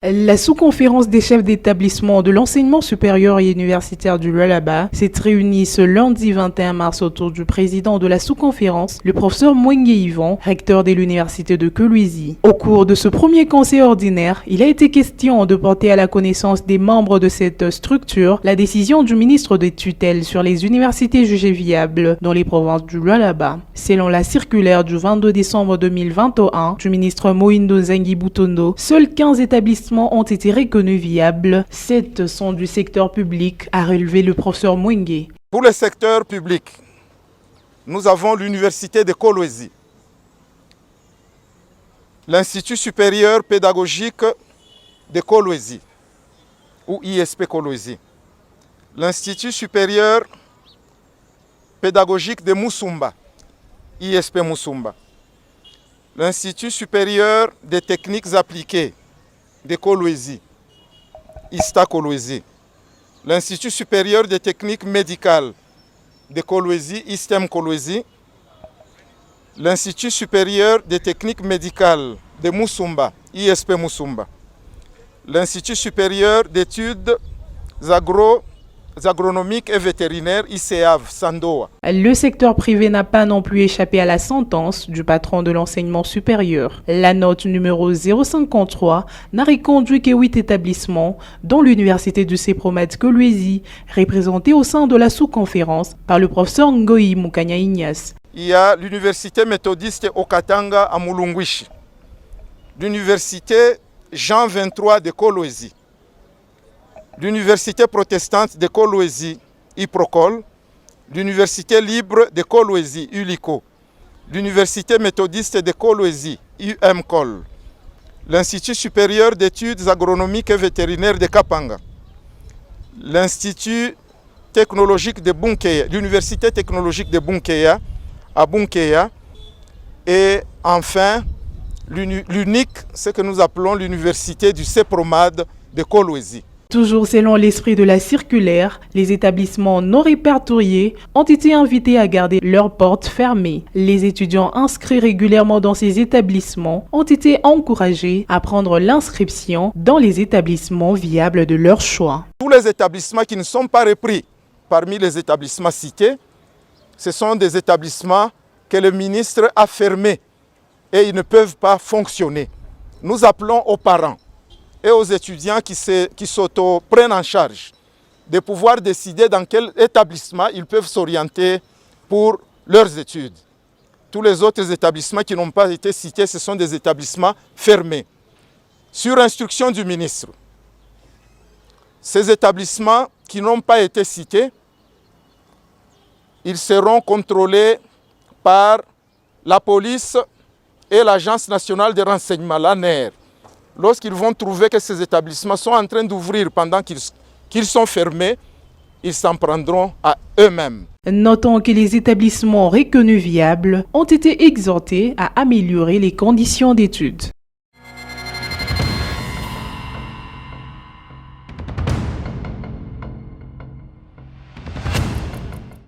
La sous-conférence des chefs d'établissement de l'enseignement supérieur et universitaire du Lualaba s'est réunie ce lundi 21 mars autour du président de la sous-conférence, le professeur Mwenge Yvan, recteur de l'université de Kolwezi. Au cours de ce premier conseil ordinaire, il a été question de porter à la connaissance des membres de cette structure la décision du ministre des tutelles sur les universités jugées viables dans les provinces du Lualaba. Selon la circulaire du 22 décembre 2021 du ministre Mohindo Zengi Butondo, seuls 15 établissements ont été reconnus viables. 7 sont du secteur public, a relevé le professeur Mwenge. Pour le secteur public, nous avons l'université de Kolwezi, l'Institut supérieur pédagogique de Kolwezi, ou ISP Kolwezi, l'Institut supérieur pédagogique de Musumba, ISP Musumba, l'Institut supérieur des techniques appliquées de Kolwezi, ISTA Kolwezi, l'Institut supérieur des techniques médicales de Kolwezi, ISTEM Kolwezi, l'Institut supérieur des techniques médicales de Musumba, ISP Musumba, l'Institut supérieur d'études agronomiques et vétérinaires, ICEAV, Sandoa. Le secteur privé n'a pas non plus échappé à la sentence du patron de l'enseignement supérieur. La note numéro 053 n'a reconduit que 8 établissements, dont l'université du CEPROMAD Kolwezi, représentée au sein de la sous-conférence par le professeur Ngoyi Mukanya Ignace. Il y a l'université méthodiste Okatanga à Mulungwishi, l'université Jean 23 de Kolwezi, l'université protestante de Kolwezi, Iprocol, l'université libre de Kolwezi, ULICO, l'université méthodiste de Kolwezi, UMCOL, l'Institut supérieur d'études agronomiques et vétérinaires de Kapanga, l'Institut technologique de Bunkeya, l'université technologique de Bunkeya, à Bunkeya, et enfin l'unique, ce que nous appelons l'université du CEPROMAD de Kolwezi. Toujours selon l'esprit de la circulaire, les établissements non répertoriés ont été invités à garder leurs portes fermées. Les étudiants inscrits régulièrement dans ces établissements ont été encouragés à prendre l'inscription dans les établissements viables de leur choix. Tous les établissements qui ne sont pas repris parmi les établissements cités, ce sont des établissements que le ministre a fermés et ils ne peuvent pas fonctionner. Nous appelons aux parents et aux étudiants qui s'auto-prennent en charge de pouvoir décider dans quel établissement ils peuvent s'orienter pour leurs études. Tous les autres établissements qui n'ont pas été cités, ce sont des établissements fermés. Sur instruction du ministre, ces établissements qui n'ont pas été cités, ils seront contrôlés par la police et l'Agence nationale de renseignement, l'ANER. Lorsqu'ils vont trouver que ces établissements sont en train d'ouvrir pendant qu'ils sont fermés, ils s'en prendront à eux-mêmes. Notons que les établissements reconnus viables ont été exhortés à améliorer les conditions d'études.